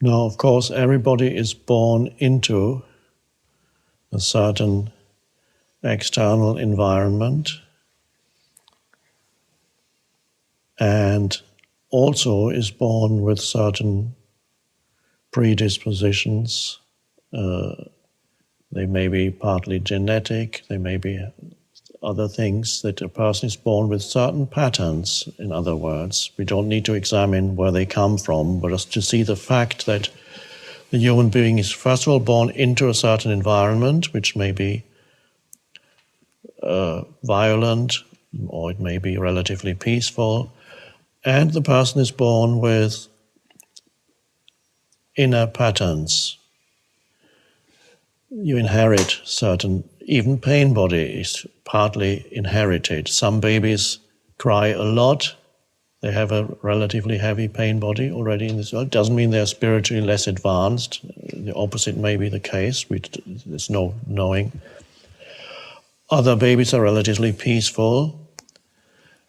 Now, of course, everybody is born into a certain external environment and also is born with certain predispositions. They may be partly genetic, they may be other things, that a person is born with certain patterns, in other words. We don't need to examine where they come from, but just to see the fact that the human being is first of all born into a certain environment, which may be violent, or it may be relatively peaceful, and the person is born with inner patterns. You inherit certain, even pain body is partly inherited. Some babies cry a lot, they have a relatively heavy pain body already in this world. It doesn't mean they're spiritually less advanced. The opposite may be the case, there's no knowing. Other babies are relatively peaceful.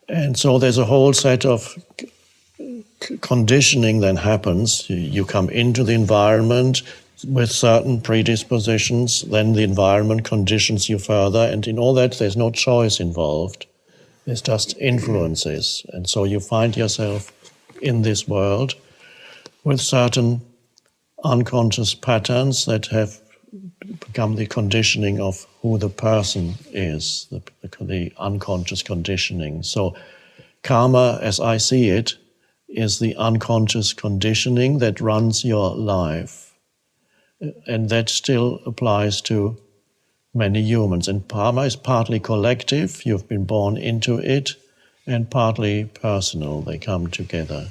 And so there's a whole set of conditioning that happens. You come into the environment with certain predispositions, then the environment conditions you further, and in all that there's no choice involved. There's just influences. And so you find yourself in this world with certain unconscious patterns that have become the conditioning of who the person is, the unconscious conditioning. So karma, as I see it, is the unconscious conditioning that runs your life. And that still applies to many humans. And karma is partly collective, you've been born into it, and partly personal, they come together.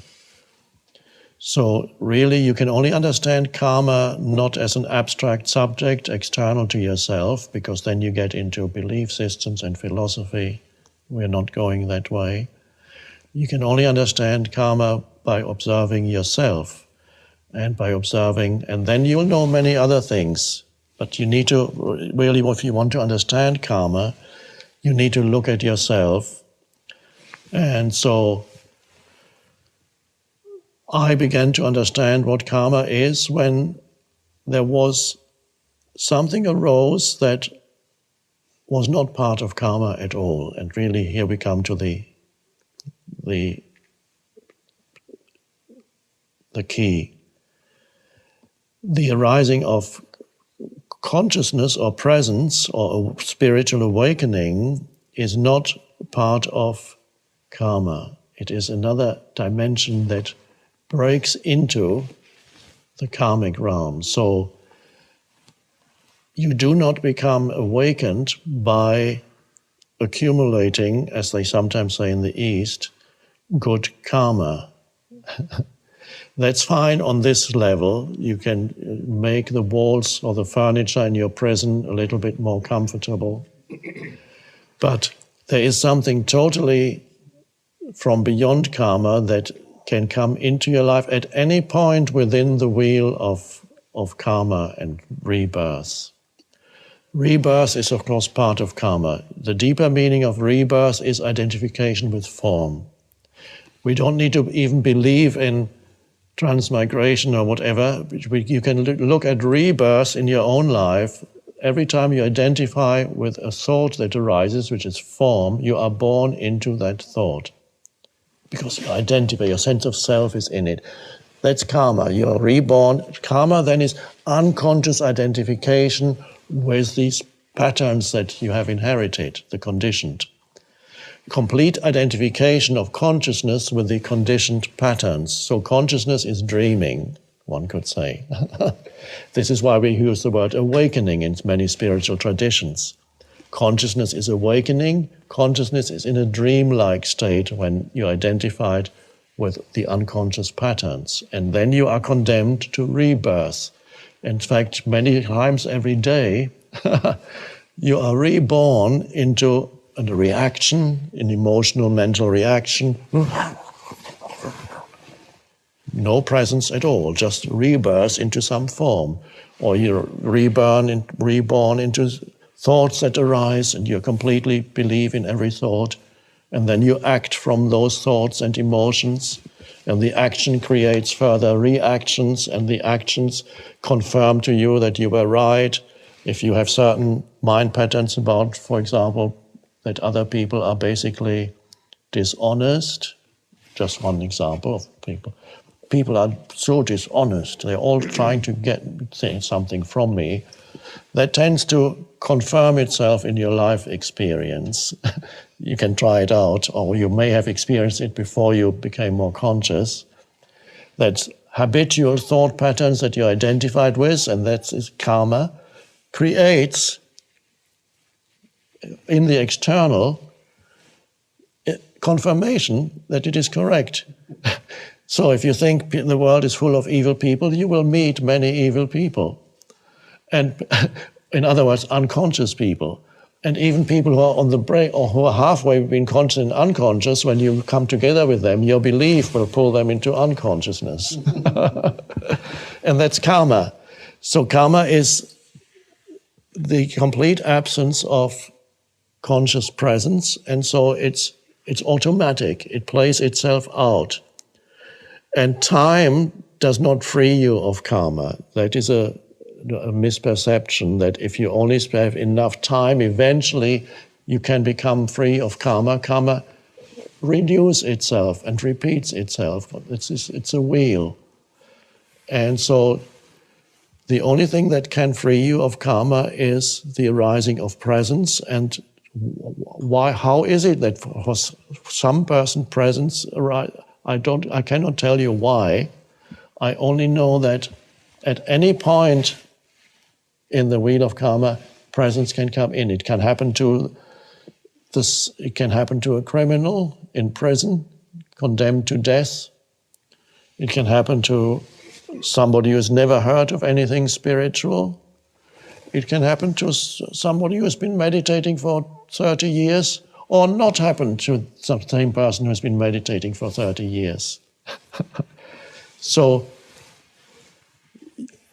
So really you can only understand karma not as an abstract subject external to yourself, because then you get into belief systems and philosophy. We're not going that way. You can only understand karma by observing yourself and by observing, and then you'll know many other things. But you need to, really, if you want to understand karma, you need to look at yourself. And so I began to understand what karma is when there was something arose that was not part of karma at all. And really here we come to the key. The arising of consciousness or presence or a spiritual awakening is not part of karma. It is another dimension that breaks into the karmic realm. So you do not become awakened by accumulating, as they sometimes say in the East, good karma. That's fine on this level. You can make the walls or the furniture in your prison a little bit more comfortable. But there is something totally from beyond karma that can come into your life at any point within the wheel of karma and rebirth. Rebirth is, of course, part of karma. The deeper meaning of rebirth is identification with form. We don't need to even believe in transmigration or whatever. You can look at rebirth in your own life. Every time you identify with a thought that arises, which is form, you are born into that thought. Because you identify, your sense of self is in it. That's karma. You're reborn. Karma then is unconscious identification with these patterns that you have inherited, the conditioned. Complete identification of consciousness with the conditioned patterns. So consciousness is dreaming, one could say. This is why we use the word awakening in many spiritual traditions. Consciousness is awakening. Consciousness is in a dreamlike state when you're identified with the unconscious patterns. And then you are condemned to rebirth. In fact, many times every day, you are reborn into a reaction, an emotional, mental reaction. No presence at all, just rebirth into some form. Or you're reborn into thoughts that arise, and you completely believe in every thought, and then you act from those thoughts and emotions, And the action creates further reactions, and the actions confirm to you that you were right. If you have certain mind patterns about, for example, that other people are basically dishonest, just one example of people. People are so dishonest, they're all trying to get something from me. That tends to confirm itself in your life experience. You can try it out, or you may have experienced it before you became more conscious. That habitual thought patterns that you identified with, and that is karma, creates in the external confirmation that it is correct. So if you think the world is full of evil people, you will meet many evil people. And in other words, unconscious people. And even people who are on the break or who are halfway between conscious and unconscious, when you come together with them, your belief will pull them into unconsciousness. And that's karma. So karma is the complete absence of conscious presence, and so it's automatic. It plays itself out. And time does not free you of karma. That is a misperception, that if you only have enough time, eventually you can become free of karma. Karma renews itself and repeats itself. It's a wheel. And so the only thing that can free you of karma is the arising of presence. And how is it that for some person presence arises? I cannot tell you why. I only know that at any point in the wheel of karma, presence can come in. It can happen to this. It can happen to a criminal in prison, condemned to death. It can happen to somebody who's never heard of anything spiritual. It can happen to somebody who has been meditating for 30 years, or not happen to the same person who has been meditating for 30 years. So,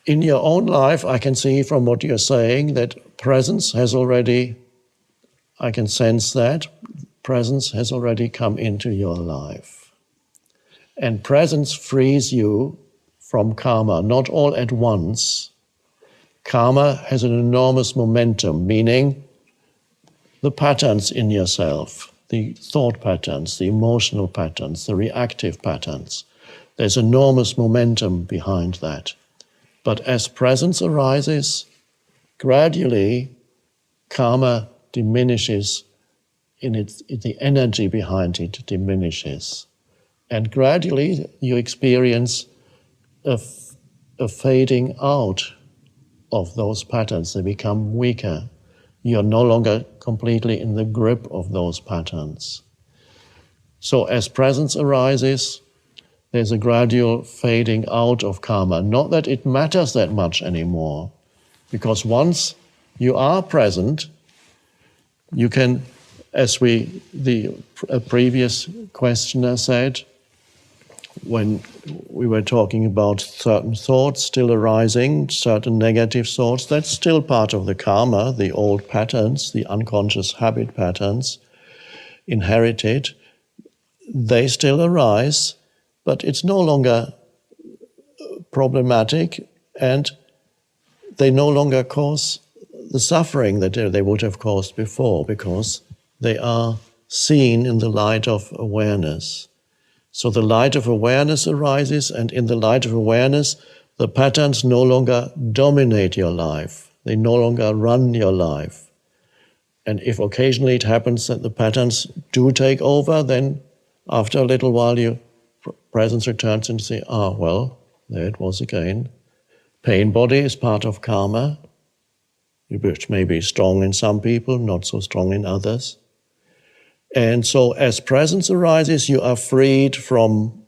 in your own life, I can see from what you're saying that presence has already, I can sense that, presence has already come into your life. And presence frees you from karma, not all at once. Karma has an enormous momentum, meaning the patterns in yourself, the thought patterns, the emotional patterns, the reactive patterns. There's enormous momentum behind that. But as presence arises, gradually karma diminishes the energy behind it diminishes. And gradually you experience a fading out of those patterns. They become weaker. You're no longer completely in the grip of those patterns. So as presence arises, there's a gradual fading out of karma. Not that it matters that much anymore, because once you are present, you can, as the previous questioner said, when we were talking about certain thoughts still arising, certain negative thoughts, that's still part of the karma, the old patterns, the unconscious habit patterns inherited. They still arise, but it's no longer problematic, and they no longer cause the suffering that they would have caused before, because they are seen in the light of awareness. So the light of awareness arises, and in the light of awareness, the patterns no longer dominate your life. They no longer run your life. And if occasionally it happens that the patterns do take over, then after a little while your presence returns and you say, well, there it was again. Pain body is part of karma, which may be strong in some people, not so strong in others. And so as presence arises, you are freed from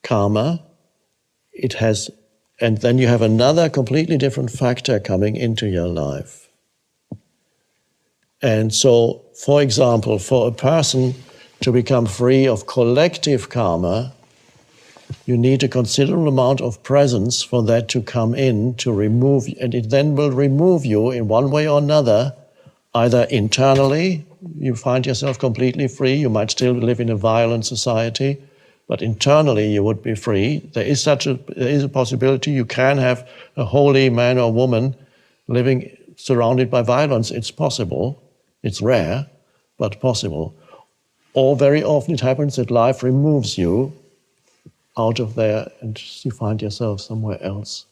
karma. And then you have another completely different factor coming into your life. And so, for example, for a person to become free of collective karma, you need a considerable amount of presence for that to come in, to remove, and it then will remove you in one way or another, either internally, you find yourself completely free, you might still live in a violent society, but internally you would be free. There is a possibility you can have a holy man or woman living surrounded by violence. It's possible. It's rare, but possible. Or very often it happens that life removes you out of there and you find yourself somewhere else.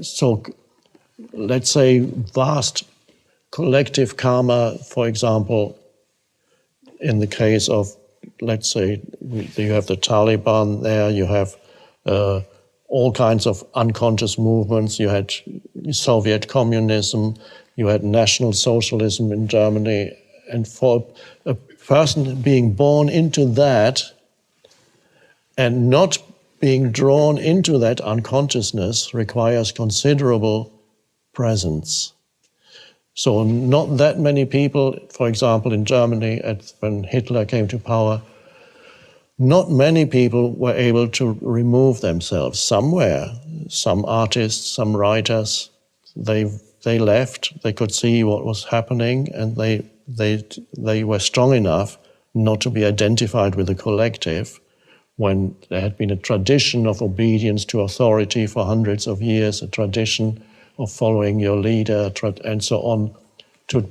So let's say vast collective karma, for example, in the case of, let's say, you have the Taliban there, you have all kinds of unconscious movements, you had Soviet communism, you had National Socialism in Germany, and for a person being born into that and not being drawn into that unconsciousness requires considerable presence. So not that many people, for example, in Germany, when Hitler came to power, not many people were able to remove themselves. Somewhere, some artists, some writers, they left, they could see what was happening, and they were strong enough not to be identified with the collective when there had been a tradition of obedience to authority for hundreds of years, a tradition of following your leader, and so on. To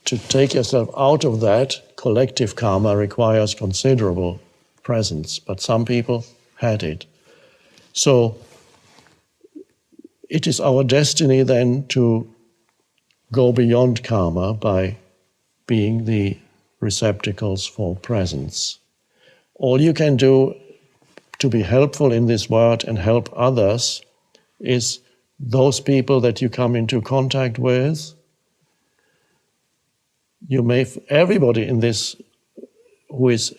take yourself out of that, collective karma requires considerable presence, but some people had it. So it is our destiny then to go beyond karma by being the receptacles for presence. All you can do to be helpful in this world and help others is those people that you come into contact with. Everybody in this who is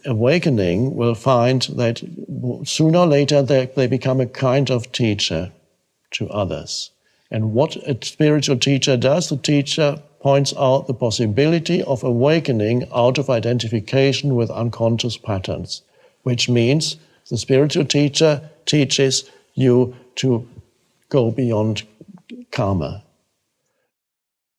awakening will find that sooner or later they become a kind of teacher to others. And what a spiritual teacher does, the teacher points out the possibility of awakening out of identification with unconscious patterns, which means the spiritual teacher teaches you to go beyond karma,